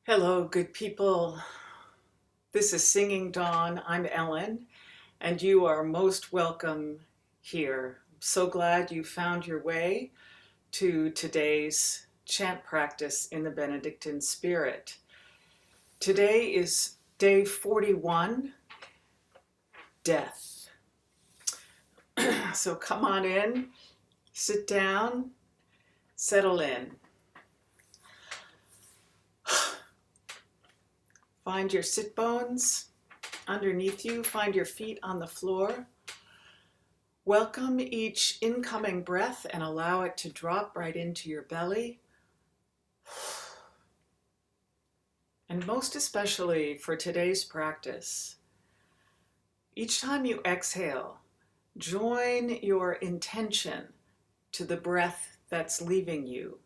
Hello, good people. This is Singing Dawn. I'm Ellen, and you are most welcome here. I'm so glad you found your way to today's chant practice in the Benedictine Spirit. Today is day 41, Death. So come on in, sit down, settle in. Find your sit bones underneath you, find your feet on the floor. Welcome each incoming breath and allow it to drop right into your belly. And most especially for today's practice, each time you exhale, join your intention to the breath that's leaving you.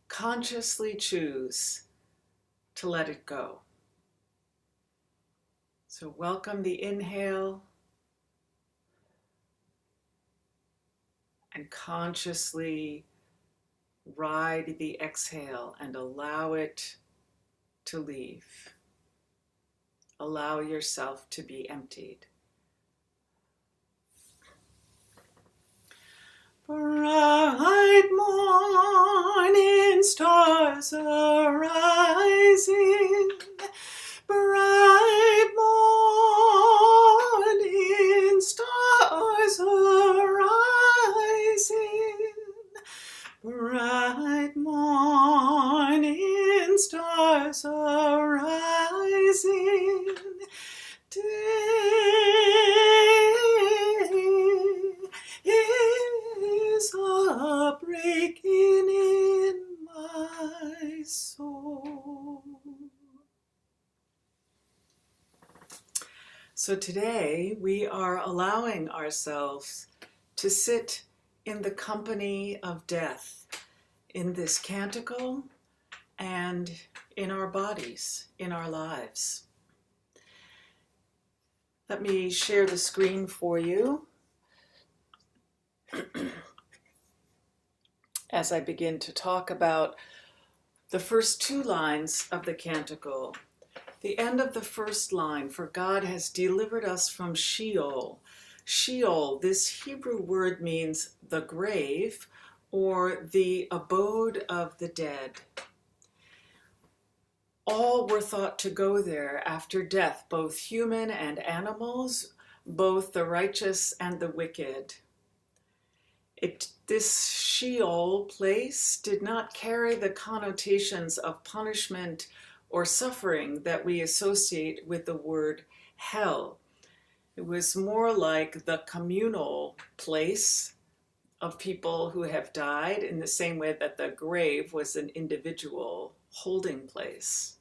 Consciously choose to let it go. So welcome the inhale and consciously ride the exhale and allow it to leave. Allow yourself to be emptied. Bright morning stars arising, bright morning stars arising, bright morning stars arising, day is a breaking in my soul. So today we are allowing ourselves to sit in the company of death in this canticle and in our bodies, in our lives. Let me share the screen for you as I begin to talk about the first two lines of the canticle. The end of the first line, for God has delivered us from Sheol. Sheol, this Hebrew word means the grave or the abode of the dead. All were thought to go there after death, both human and animals, both the righteous and the wicked. This Sheol place did not carry the connotations of punishment or suffering that we associate with the word hell. It was more like the communal place of people who have died, in the same way that the grave was an individual holding place.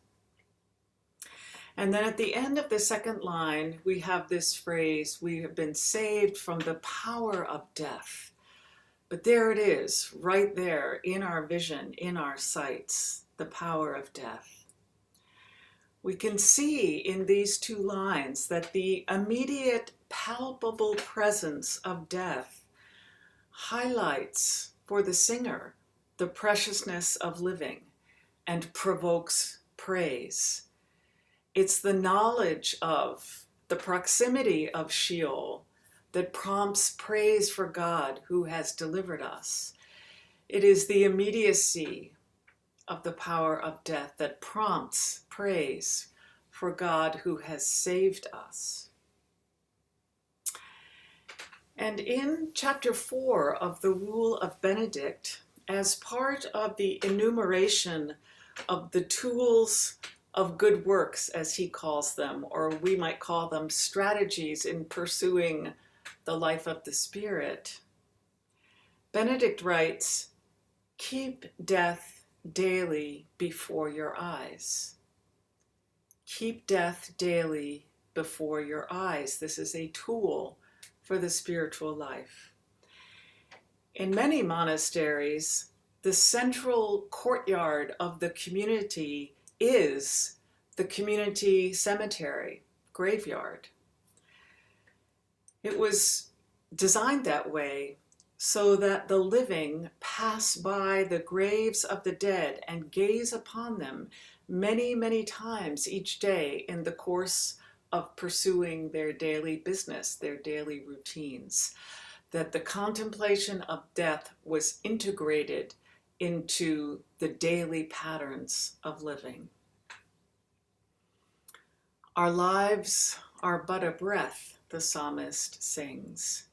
And then at the end of the second line, we have this phrase, we have been saved from the power of death. But there it is, right there in our vision, in our sights, the power of death. We can see in these two lines that the immediate, palpable presence of death highlights for the singer the preciousness of living and provokes praise. It's the knowledge of the proximity of Sheol that prompts praise for God who has delivered us. It is the immediacy of the power of death that prompts praise for God who has saved us. And in chapter 4 of the Rule of Benedict, as part of the enumeration of the tools of good works, as he calls them, or we might call them strategies in pursuing the life of the Spirit, Benedict writes, "Keep death daily before your eyes." Keep death daily before your eyes. This is a tool for the spiritual life. In many monasteries, the central courtyard of the community is the community cemetery, graveyard. It was designed that way so that the living pass by the graves of the dead and gaze upon them many, many times each day in the course of pursuing their daily business, their daily routines. That the contemplation of death was integrated into the daily patterns of living. Our lives are but a breath, the psalmist sings,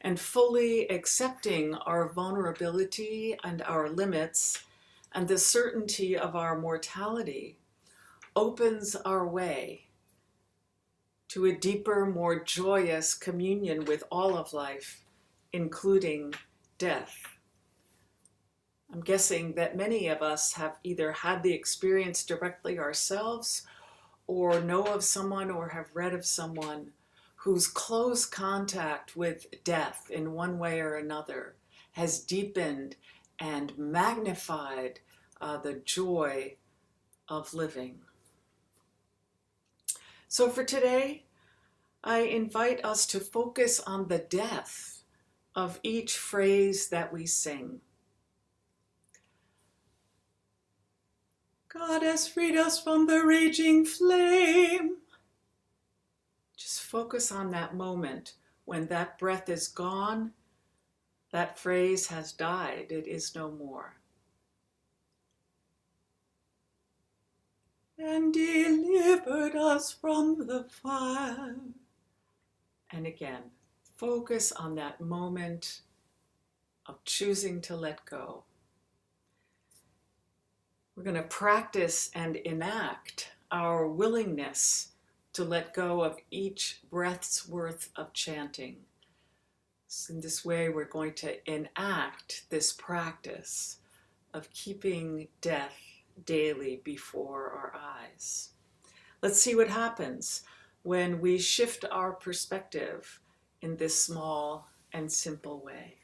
and fully accepting our vulnerability and our limits and the certainty of our mortality opens our way to a deeper, more joyous communion with all of life, including death. I'm guessing that many of us have either had the experience directly ourselves or know of someone or have read of someone whose close contact with death in one way or another has deepened and magnified the joy of living. So for today, I invite us to focus on the death of each phrase that we sing. God has freed us from the raging flame. Just focus on that moment when that breath is gone, that phrase has died, it is no more. And delivered us from the fire. And again, focus on that moment of choosing to let go. We're going to practice and enact our willingness to let go of each breath's worth of chanting. So in this way, we're going to enact this practice of keeping death daily before our eyes. Let's see what happens when we shift our perspective in this small and simple way.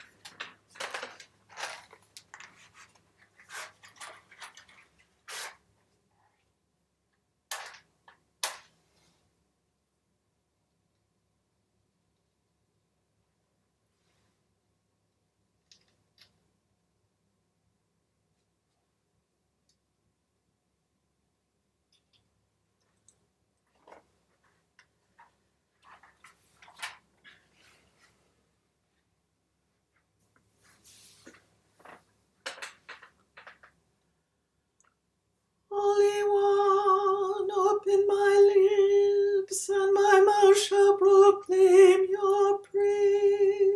Holy One, open my lips, and my mouth shall proclaim your praise.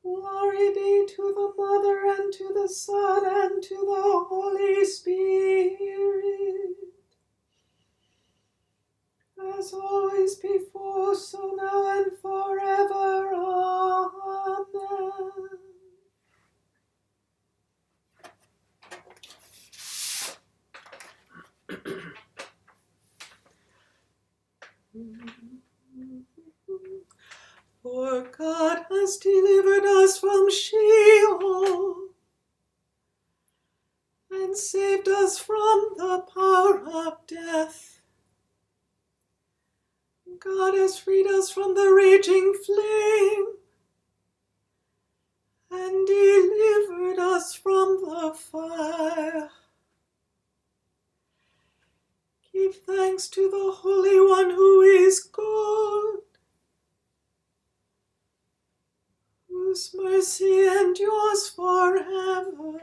Glory be to the Mother, and to the Son, and to the Holy Spirit, as always before, so now and forever. Amen. For God has delivered us from Sheol and saved us from the power of death. God has freed us from the raging flame and delivered us from the fire. Give thanks to the Holy One who is good, whose mercy endures forever.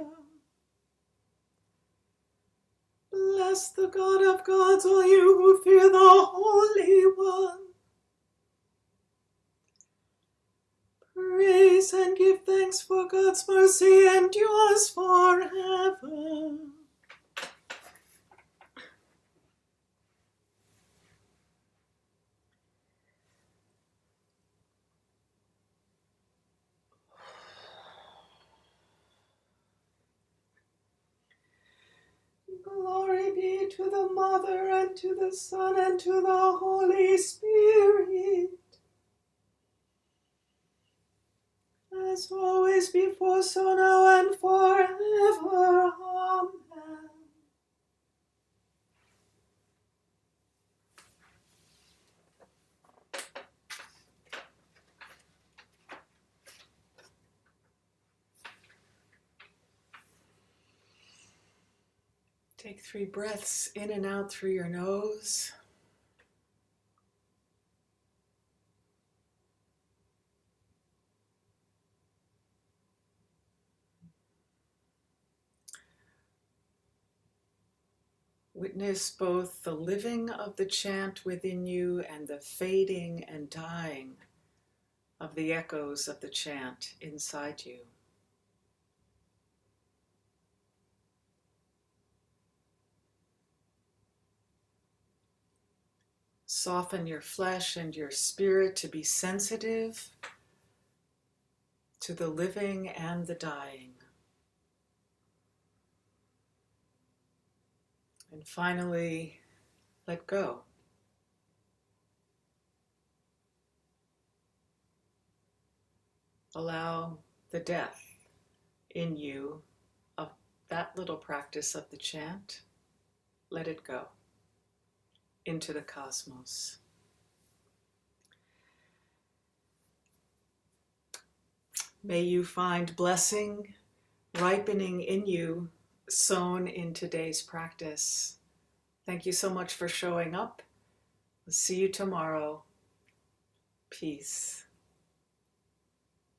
Bless the God of gods, all you who fear the Holy One. Praise and give thanks, for God's mercy endures forever. Glory be to the Mother, and to the Son, and to the Holy Spirit, as always, before, so now, and forever. Amen. Take 3 breaths in and out through your nose. Witness both the living of the chant within you and the fading and dying of the echoes of the chant inside you. Soften your flesh and your spirit to be sensitive to the living and the dying. And finally, let go. Allow the death in you of that little practice of the chant. Let it go into the cosmos. May you find blessing ripening in you, sown in today's practice. Thank you so much for showing up. We'll see you tomorrow. Peace.